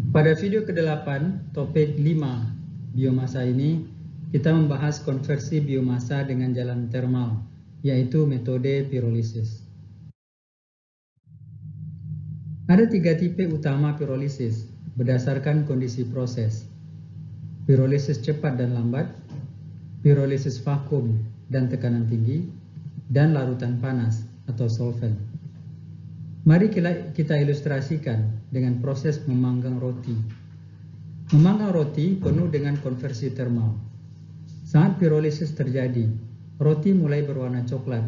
Pada video ke-8, topik 5, biomasa ini, kita membahas konversi biomasa dengan jalan termal, yaitu metode pirolisis. Ada 3 tipe utama pirolisis berdasarkan kondisi proses. Pirolisis cepat dan lambat, pirolisis vakum dan tekanan tinggi, dan larutan panas atau solvent. Mari kita ilustrasikan dengan proses memanggang roti. Memanggang roti penuh dengan konversi termal. Saat pirolisis terjadi, roti mulai berwarna coklat.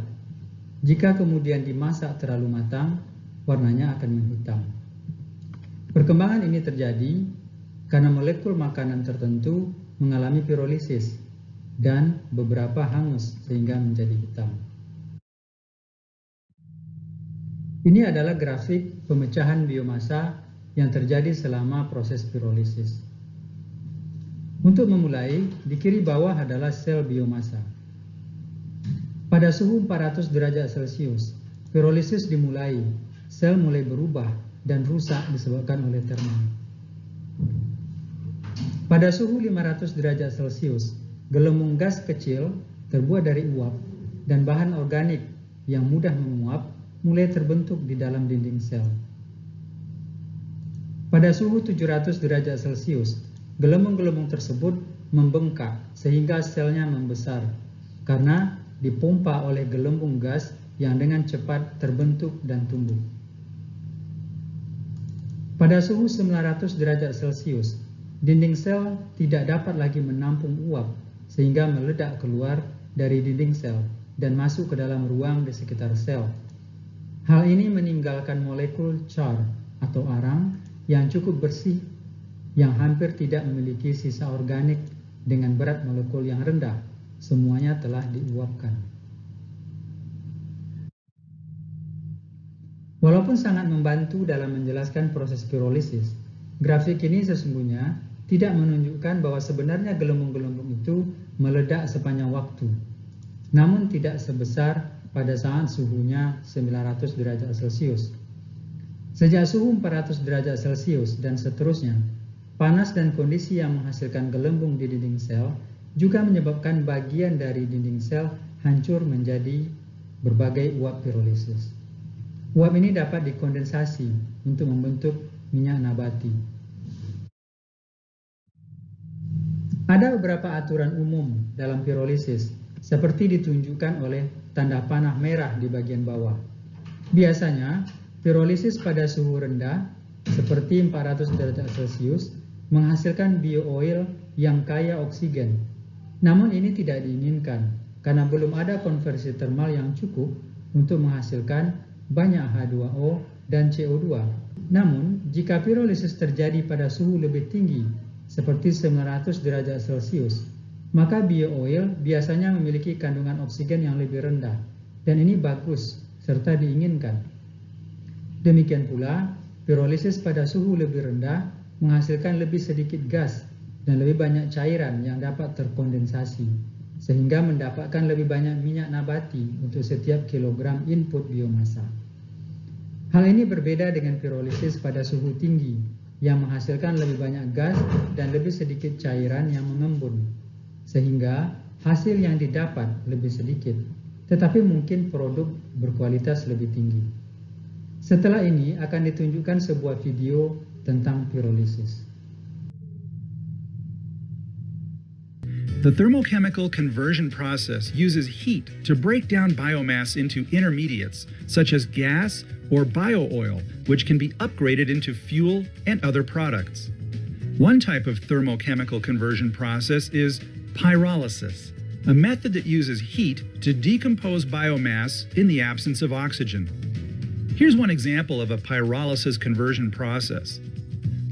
Jika kemudian dimasak terlalu matang, warnanya akan menghitam. Perkembangan ini terjadi karena molekul makanan tertentu mengalami pirolisis dan beberapa hangus sehingga menjadi hitam. Ini adalah grafik pemecahan biomasa yang terjadi selama proses pirolisis. Untuk memulai, di kiri bawah adalah sel biomasa. Pada suhu 400 derajat Celcius, pirolisis dimulai, sel mulai berubah dan rusak disebabkan oleh termal. Pada suhu 500 derajat Celcius, gelembung gas kecil terbuat dari uap dan bahan organik yang mudah menguap mulai terbentuk di dalam dinding sel. Pada suhu 700 derajat Celcius, gelembung-gelembung tersebut membengkak sehingga selnya membesar karena dipompa oleh gelembung gas yang dengan cepat terbentuk dan tumbuh. Pada suhu 900 derajat Celcius, dinding sel tidak dapat lagi menampung uap sehingga meledak keluar dari dinding sel dan masuk ke dalam ruang di sekitar sel. Hal ini meninggalkan molekul char atau arang yang cukup bersih yang hampir tidak memiliki sisa organik dengan berat molekul yang rendah. Semuanya telah diuapkan. Walaupun sangat membantu dalam menjelaskan proses pirolisis, grafik ini sesungguhnya tidak menunjukkan bahwa sebenarnya gelembung-gelembung itu meledak sepanjang waktu, namun tidak sebesar pada saat suhunya 900 derajat Celcius. Sejak suhu 400 derajat Celcius dan seterusnya, panas dan kondisi yang menghasilkan gelembung di dinding sel juga menyebabkan bagian dari dinding sel hancur menjadi berbagai uap pirolisis. Uap ini dapat dikondensasi untuk membentuk minyak nabati. Ada beberapa aturan umum dalam pirolisis, seperti ditunjukkan oleh tanda panah merah di bagian bawah. Biasanya, pirolisis pada suhu rendah, seperti 400 derajat Celcius, menghasilkan bio-oil yang kaya oksigen. Namun ini tidak diinginkan, karena belum ada konversi termal yang cukup untuk menghasilkan banyak H2O dan CO2. Namun, jika pirolisis terjadi pada suhu lebih tinggi, seperti 900 derajat Celcius, maka bio-oil biasanya memiliki kandungan oksigen yang lebih rendah, dan ini bagus serta diinginkan. Demikian pula, pirolisis pada suhu lebih rendah menghasilkan lebih sedikit gas dan lebih banyak cairan yang dapat terkondensasi, sehingga mendapatkan lebih banyak minyak nabati untuk setiap kilogram input biomasa. Hal ini berbeda dengan pirolisis pada suhu tinggi, yang menghasilkan lebih banyak gas dan lebih sedikit cairan yang mengembun, sehingga hasil yang didapat lebih sedikit, tetapi mungkin produk berkualitas lebih tinggi. Setelah ini akan ditunjukkan sebuah video tentang pirolisis. The thermochemical conversion process uses heat to break down biomass into intermediates, such as gas or bio-oil, which can be upgraded into fuel and other products. One type of thermochemical conversion process is pyrolysis, a method that uses heat to decompose biomass in the absence of oxygen. Here's one example of a pyrolysis conversion process.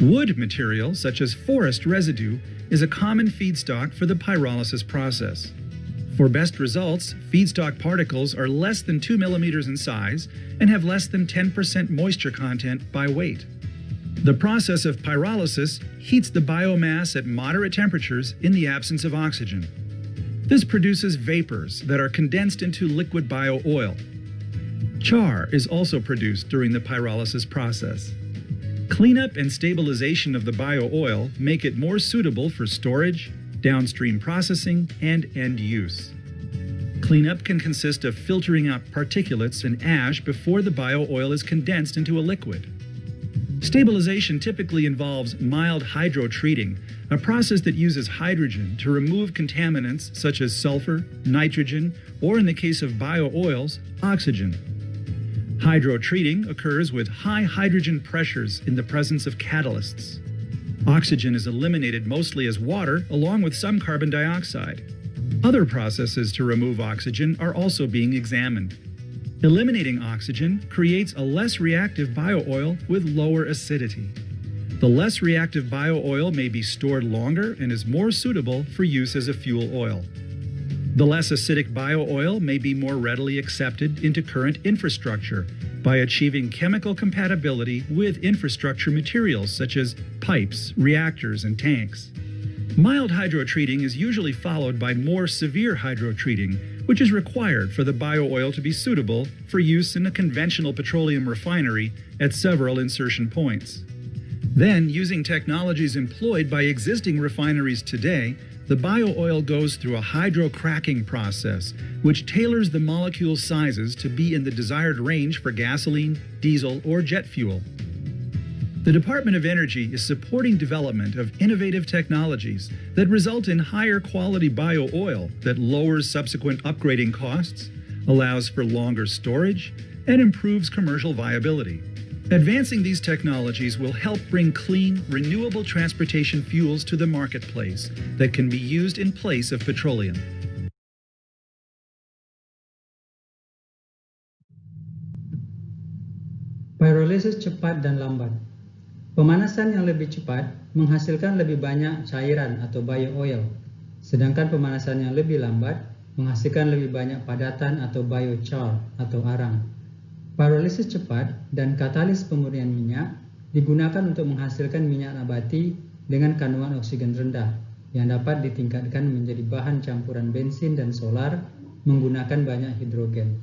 Wood material, such as forest residue, is a common feedstock for the pyrolysis process. For best results, feedstock particles are less than 2 millimeters in size and have less than 10% moisture content by weight. The process of pyrolysis heats the biomass at moderate temperatures in the absence of oxygen. This produces vapors that are condensed into liquid bio-oil. Char is also produced during the pyrolysis process. Cleanup and stabilization of the bio-oil make it more suitable for storage, downstream processing, and end use. Cleanup can consist of filtering out particulates and ash before the bio-oil is condensed into a liquid. Stabilization typically involves mild hydrotreating, a process that uses hydrogen to remove contaminants such as sulfur, nitrogen, or in the case of bio-oils, oxygen. Hydrotreating occurs with high hydrogen pressures in the presence of catalysts. Oxygen is eliminated mostly as water, along with some carbon dioxide. Other processes to remove oxygen are also being examined. Eliminating oxygen creates a less reactive bio-oil with lower acidity. The less reactive bio-oil may be stored longer and is more suitable for use as a fuel oil. The less acidic bio-oil may be more readily accepted into current infrastructure by achieving chemical compatibility with infrastructure materials such as pipes, reactors, and tanks. Mild hydrotreating is usually followed by more severe hydrotreating, which is required for the bio-oil to be suitable for use in a conventional petroleum refinery at several insertion points. Then, using technologies employed by existing refineries today, the bio-oil goes through a hydrocracking process, which tailors the molecule sizes to be in the desired range for gasoline, diesel, or jet fuel. The Department of Energy is supporting development of innovative technologies that result in higher quality bio-oil that lowers subsequent upgrading costs, allows for longer storage, and improves commercial viability. Advancing these technologies will help bring clean, renewable transportation fuels to the marketplace that can be used in place of petroleum. Pyrolysis cepat dan lambat. Pemanasan yang lebih cepat menghasilkan lebih banyak cairan atau bio-oil, sedangkan pemanasan yang lebih lambat menghasilkan lebih banyak padatan atau biochar atau arang. Pyrolysis cepat dan katalis pemurnian minyak digunakan untuk menghasilkan minyak nabati dengan kandungan oksigen rendah yang dapat ditingkatkan menjadi bahan campuran bensin dan solar menggunakan banyak hidrogen.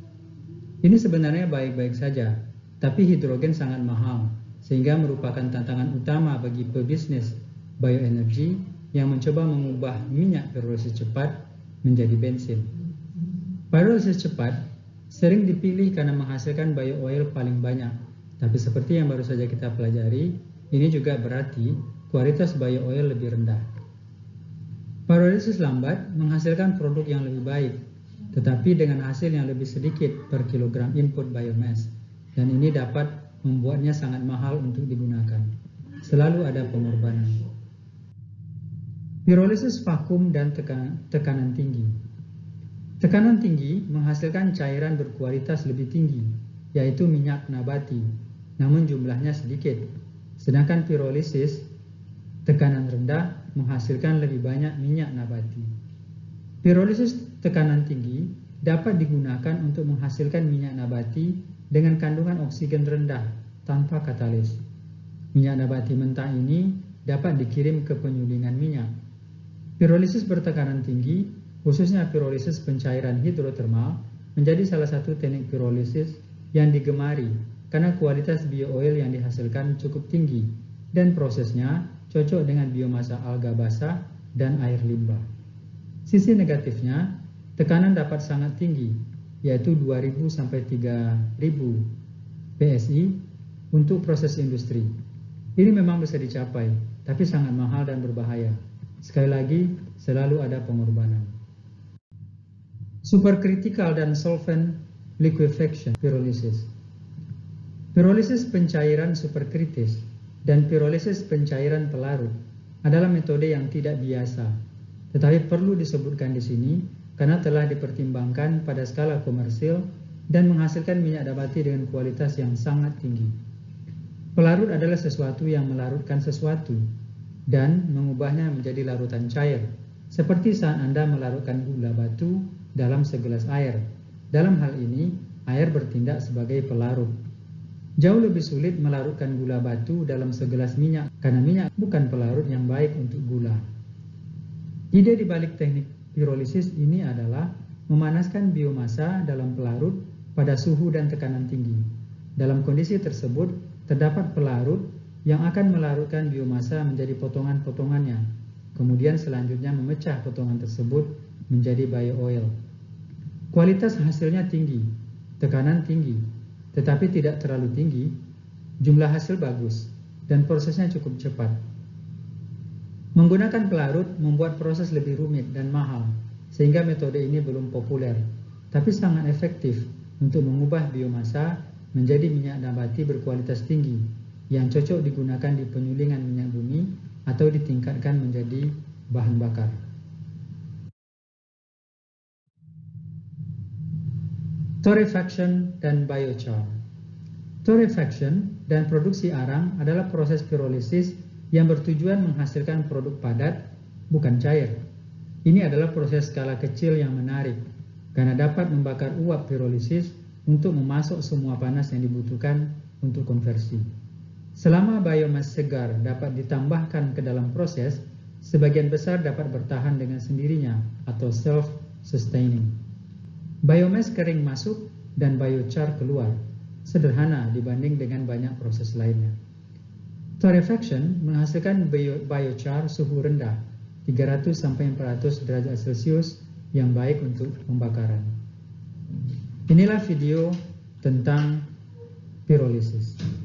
Ini sebenarnya baik-baik saja, tapi hidrogen sangat mahal, sehingga merupakan tantangan utama bagi pebisnis bioenergi yang mencoba mengubah minyak pyrolysis cepat menjadi bensin. Pyrolysis cepat sering dipilih karena menghasilkan bio-oil paling banyak, tapi seperti yang baru saja kita pelajari, ini juga berarti kualitas bio-oil lebih rendah. Pyrolysis lambat menghasilkan produk yang lebih baik, tetapi dengan hasil yang lebih sedikit per kilogram input biomass, dan ini dapat membuatnya sangat mahal untuk digunakan. Selalu ada pengorbanan. Pyrolysis vakum dan tekanan tinggi. Tekanan tinggi menghasilkan cairan berkualitas lebih tinggi, yaitu minyak nabati, namun jumlahnya sedikit. Sedangkan pyrolysis, tekanan rendah, menghasilkan lebih banyak minyak nabati. Pyrolysis tekanan tinggi dapat digunakan untuk menghasilkan minyak nabati dengan kandungan oksigen rendah tanpa katalis. Minyak nabati mentah ini dapat dikirim ke penyulingan minyak. Pyrolysis bertekanan tinggi, khususnya pyrolysis pencairan hidrotermal, menjadi salah satu teknik pyrolysis yang digemari karena kualitas bio-oil yang dihasilkan cukup tinggi dan prosesnya cocok dengan biomasa alga basah dan air limbah. Sisi negatifnya, tekanan dapat sangat tinggi, yaitu 2000 sampai 3000 PSI untuk proses industri. Ini memang bisa dicapai, tapi sangat mahal dan berbahaya. Sekali lagi, selalu ada pengorbanan. Supercritical dan solvent liquefaction pyrolysis. Pyrolysis pencairan superkritis dan pyrolysis pencairan pelarut adalah metode yang tidak biasa, tetapi perlu disebutkan di sini karena telah dipertimbangkan pada skala komersil dan menghasilkan minyak nabati dengan kualitas yang sangat tinggi. Pelarut adalah sesuatu yang melarutkan sesuatu dan mengubahnya menjadi larutan cair, seperti saat Anda melarutkan gula batu dalam segelas air. Dalam hal ini, air bertindak sebagai pelarut. Jauh lebih sulit melarutkan gula batu dalam segelas minyak karena minyak bukan pelarut yang baik untuk gula. Ide di balik teknik pyrolysis ini adalah memanaskan biomasa dalam pelarut pada suhu dan tekanan tinggi. Dalam kondisi tersebut, terdapat pelarut yang akan melarutkan biomasa menjadi potongan-potongannya, kemudian selanjutnya memecah potongan tersebut menjadi bio-oil. Kualitas hasilnya tinggi, tekanan tinggi, tetapi tidak terlalu tinggi, jumlah hasil bagus, dan prosesnya cukup cepat. Menggunakan pelarut membuat proses lebih rumit dan mahal, sehingga metode ini belum populer, tapi sangat efektif untuk mengubah biomasa menjadi minyak nabati berkualitas tinggi yang cocok digunakan di penyulingan minyak bumi atau ditingkatkan menjadi bahan bakar. Torrefaction dan biochar. Torrefaction dan produksi arang adalah proses pirolisis yang bertujuan menghasilkan produk padat, bukan cair. Ini adalah proses skala kecil yang menarik, karena dapat membakar uap pirolisis untuk memasok semua panas yang dibutuhkan untuk konversi. Selama biomas segar dapat ditambahkan ke dalam proses, sebagian besar dapat bertahan dengan sendirinya atau self-sustaining. Biomas kering masuk dan biochar keluar, sederhana dibanding dengan banyak proses lainnya. Torrefaction menghasilkan biochar suhu rendah, 300-400 derajat Celcius yang baik untuk pembakaran. Inilah video tentang pirolisis.